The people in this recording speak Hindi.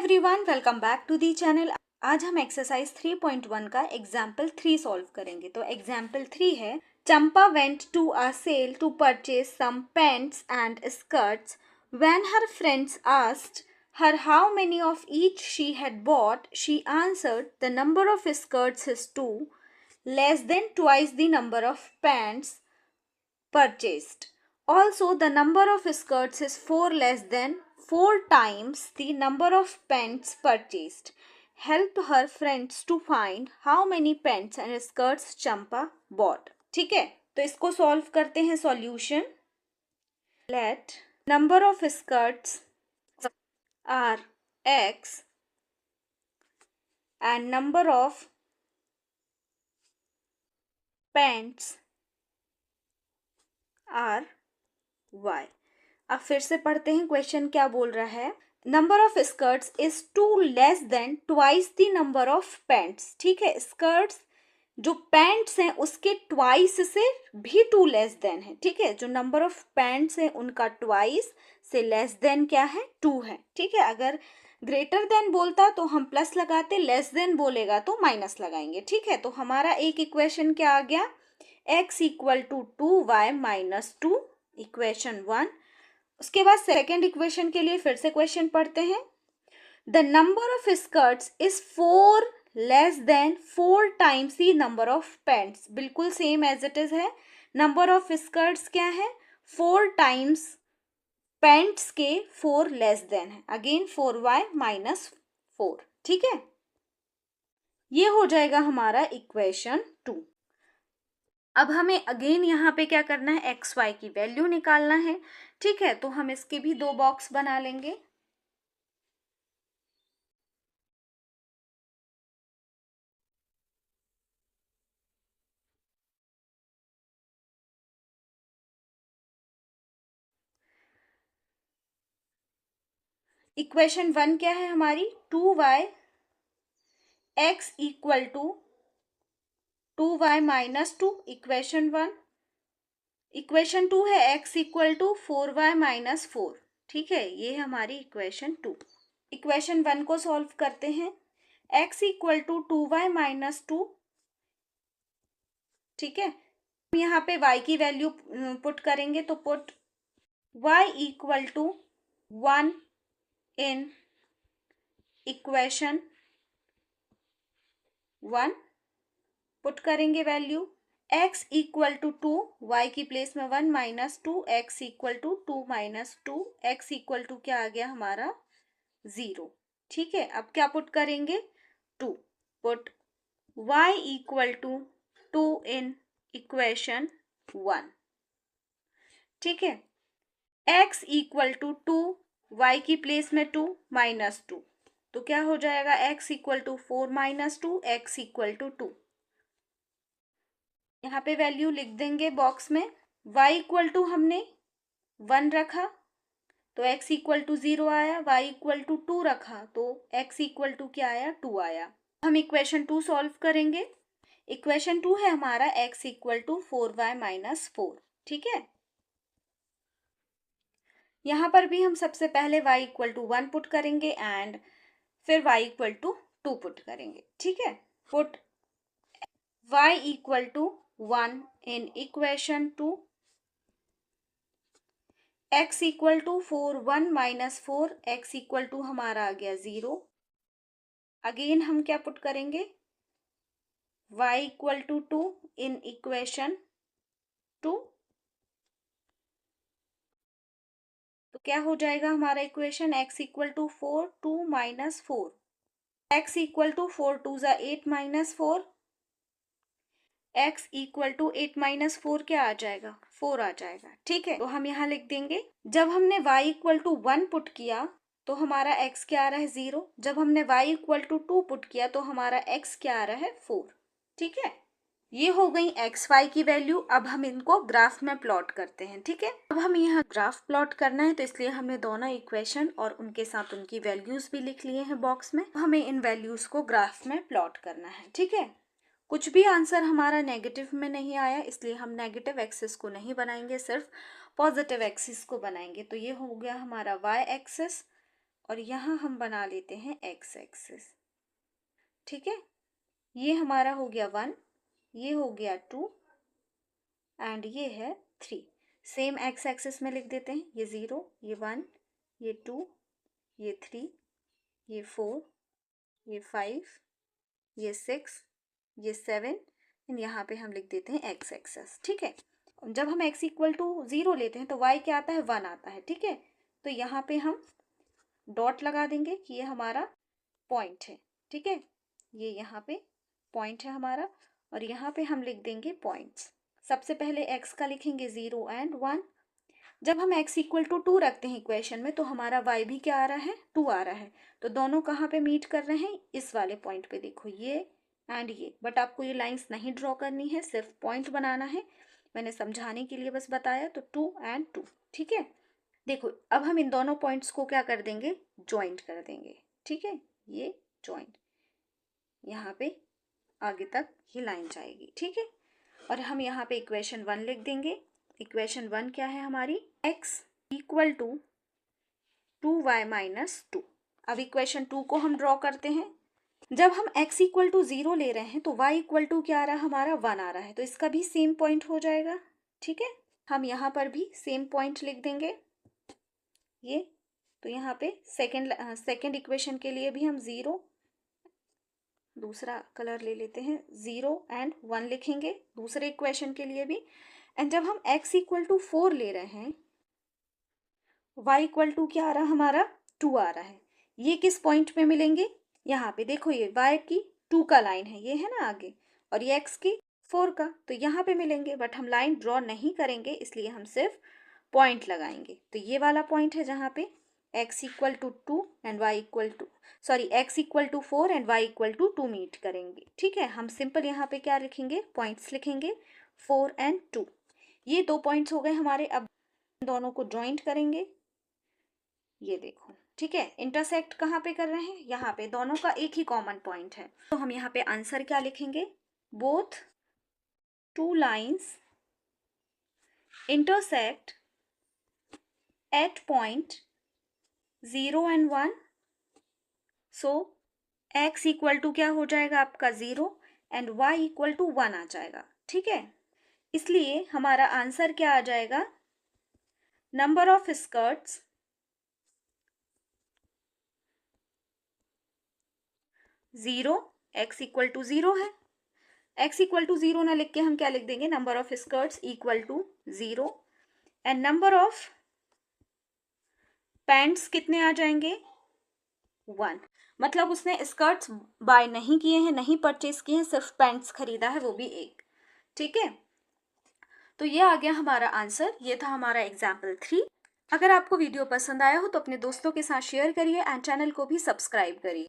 Everyone, welcome back to the channel. आज हम एक्सरसाइज 3.1 का एग्जाम्पल 3 सॉल्व करेंगे। तो एग्जाम्पल 3 है, Champa went to a sale to purchase some pants and skirts. When her friends asked her how many of each she had bought, she answered the number of skirts is 2, less than twice the number of pants purchased. Also, the number of skirts is 4 less than 4 times the number of pants purchased. Help her friends to find how many pants and skirts Champa bought. ठीक है, तो इसको सॉल्व करते हैं. Solution, let number of skirts are x and number of pants are y. अब फिर से पढ़ते हैं. क्वेश्चन क्या बोल रहा है? Number of skirts is 2 less than twice the number of pants. ठीक है, स्कर्ट्स जो पैंट्स हैं उसके ट्वाइस से भी 2 लेस देन है. ठीक है, जो नंबर ऑफ पैंट्स हैं उनका ट्वाइस से लेस देन क्या है? 2 है. ठीक है, अगर ग्रेटर देन बोलता तो हम प्लस लगाते, लेस देन बोलेगा तो माइनस लगाएंगे. ठीक है, तो हमारा एक इक्वेशन क्या आ गया? x equal to 2y minus 2, equation 1. उसके बाद सेकेंड इक्वेशन के लिए फिर से क्वेश्चन पढ़ते हैं. The number of skirts is 4 less than 4 times the number of pants. बिल्कुल सेम एज इट इज है. नंबर ऑफ स्कर्ट्स क्या है? 4 टाइम्स पैंट्स के 4 लेस देन है. Again 4y minus 4. ठीक है, ये हो जाएगा हमारा इक्वेशन 2. अब हमें अगेन यहाँ पे क्या करना है? एक्स वाई की वैल्यू निकालना है. ठीक है, तो हम इसके भी 2 बॉक्स बना लेंगे. इक्वेशन 1 क्या है हमारी? 2y x equal to 2y minus 2, equation 1. Equation 2 है x equal to 4y minus 4. ठीक है, ये है हमारी इक्वेशन 2. इक्वेशन 1 को सॉल्व करते हैं. x equal to 2y minus 2. ठीक है, यहाँ पे y की वैल्यू पुट करेंगे तो put y equal to 1 in equation 1. Put करेंगे value. x equal to 2, y की प्लेस में 1 minus 2, x equal to 2 minus 2, x equal to क्या आ गया हमारा? 0. ठीक है, अब क्या पुट करेंगे? 2. Put y equal to 2 in equation 1. ठीक है, x इक्वल टू 2, y की प्लेस में 2 माइनस 2, तो क्या हो जाएगा? x equal to 4 minus 2, x equal to 2. यहाँ पे वैल्यू लिख देंगे बॉक्स में. y इक्वल टू हमने 1 रखा तो x इक्वल टू 0 आया. y इक्वल टू 2 रखा तो x इक्वल टू क्या आया? 2 आया. हम इक्वेशन 2 सॉल्व करेंगे. इक्वेशन 2 है हमारा x equal to 4y minus 4. ठीक है, यहाँ पर भी हम सबसे पहले y इक्वल टू 1 पुट करेंगे एंड फिर y इक्वल टू 2 पुट करेंगे. ठीक है, put y equal to 1 in equation 2, x equal to 4, 1 minus 4, x equal to हमारा आ गया 0. अगेन हम क्या पुट करेंगे? y equal to 2 in equation 2. तो क्या हो जाएगा हमारा equation? x equal to 4, 2 minus 4, x equal to 4 2 जा 8 minus 4, x equal to 8 minus 4 क्या आ जाएगा? 4 आ जाएगा. ठीक है, तो हम यहाँ लिख देंगे. जब हमने y इक्वल टू 1 पुट किया तो हमारा x क्या आ रहा है? 0. जब हमने y इक्वल टू 2 पुट किया तो हमारा x क्या आ रहा है? 4. ठीक है, ये हो गई x y की वैल्यू. अब हम इनको ग्राफ में प्लॉट करते हैं. ठीक है, अब हमें यहाँ ग्राफ प्लॉट करना है तो इसलिए हमने दोनों इक्वेशन और उनके साथ उनकी वैल्यूज भी लिख लिए हैं बॉक्स में. हमें इन वैल्यूज को ग्राफ में प्लॉट करना है. ठीक है, कुछ भी आंसर हमारा नेगेटिव में नहीं आया इसलिए हम नेगेटिव एक्सिस को नहीं बनाएंगे, सिर्फ पॉजिटिव एक्सिस को बनाएंगे. तो ये हो गया हमारा y एक्सिस और यहाँ हम बना लेते हैं एक्स एक्सिस। ठीक है, ये हमारा हो गया 1, ये हो गया 2 एंड ये है 3। सेम एक्स एक्सिस में लिख देते हैं, ये 0, ये 1, ये 2, ये 3, ये 4, ये 5, ये 6, ये 7 एंड यहाँ पे हम लिख देते हैं एक्स एक्सिस। ठीक है, जब हम x इक्वल टू 0 लेते हैं तो y क्या आता है, 1 आता है। ठीक है, तो यहाँ पे हम डॉट लगा देंगे कि ये हमारा पॉइंट है। ठीक है, ये यहाँ पे पॉइंट है हमारा और यहाँ पे हम लिख देंगे पॉइंट्स। सबसे पहले x का लिखेंगे 0 एंड 1। जब हम x इक्वल टू 2 रखते हैं इक्वेशन में तो हमारा y भी क्या आ रहा है, 2 आ रहा है। तो दोनों कहाँ पे मीट कर रहे हैं, इस वाले पॉइंट पे। देखो ये एंड ये, बट आपको ये लाइंस नहीं ड्रॉ करनी है, सिर्फ पॉइंट बनाना है। मैंने समझाने के लिए बस बताया। तो 2 एंड 2। ठीक है, देखो अब हम इन दोनों पॉइंट्स को क्या कर देंगे, ज्वाइंट कर देंगे। ठीक है, ये ज्वाइंट, यहाँ पे आगे तक ये लाइन जाएगी। ठीक है, और हम यहाँ पे इक्वेशन 1 लिख देंगे। इक्वेशन 1 क्या है हमारी, x equal to 2y minus 2। अब इक्वेशन 2 को हम ड्रॉ करते हैं। जब हम x इक्वल टू 0 ले रहे हैं तो y इक्वल टू क्या आ रहा है हमारा, 1 आ रहा है। तो इसका भी सेम पॉइंट हो जाएगा। ठीक है, हम यहाँ पर भी सेम पॉइंट लिख देंगे ये। तो यहाँ पे सेकेंड इक्वेशन के लिए भी हम 0, दूसरा कलर ले लेते हैं, 0 एंड 1 लिखेंगे दूसरे इक्वेशन के लिए भी। एंड जब हम x इक्वल टू 4 ले रहे हैं, y इक्वल टू क्या आ रहा है हमारा, 2 आ रहा है। ये किस पॉइंट पे मिलेंगे, यहाँ पे देखो, ये y की 2 का लाइन है, ये है ना आगे, और ये x की 4 का, तो यहाँ पे मिलेंगे। बट हम लाइन ड्रॉ नहीं करेंगे, इसलिए हम सिर्फ पॉइंट लगाएंगे। तो ये वाला पॉइंट है जहाँ पे x equal to 2 and y equal to x equal to 4 and y equal to 2 meet करेंगे। ठीक है, हम सिंपल यहाँ पे क्या लिखेंगे, पॉइंट्स लिखेंगे 4 एंड 2। ये 2 पॉइंट्स हो गए हमारे। अब दोनों को ज्वाइंट करेंगे, ये देखो। ठीक है, इंटरसेक्ट कहाँ पे कर रहे हैं, यहाँ पे। दोनों का एक ही कॉमन पॉइंट है, तो हम यहाँ पे आंसर क्या लिखेंगे, both 2 lines intersect at point 0 and 1। So x equal to क्या हो जाएगा आपका 0 एंड y इक्वल टू 1 आ जाएगा। ठीक है, इसलिए हमारा आंसर क्या आ जाएगा, number of skirts 0, x equal to 0 है। x इक्वल टू 0 ना लिख के हम क्या लिख देंगे, number of skirts equal to 0 and number of pants कितने आ जाएंगे, 1। मतलब उसने स्कर्ट्स बाय नहीं किए हैं, नहीं परचेज किए हैं, सिर्फ पैंट्स खरीदा है, वो भी एक। ठीक है, तो ये आ गया हमारा आंसर। ये था हमारा एग्जाम्पल 3। अगर आपको वीडियो पसंद आया हो तो अपने दोस्तों के साथ शेयर करिए एंड चैनल को भी सब्सक्राइब करिए।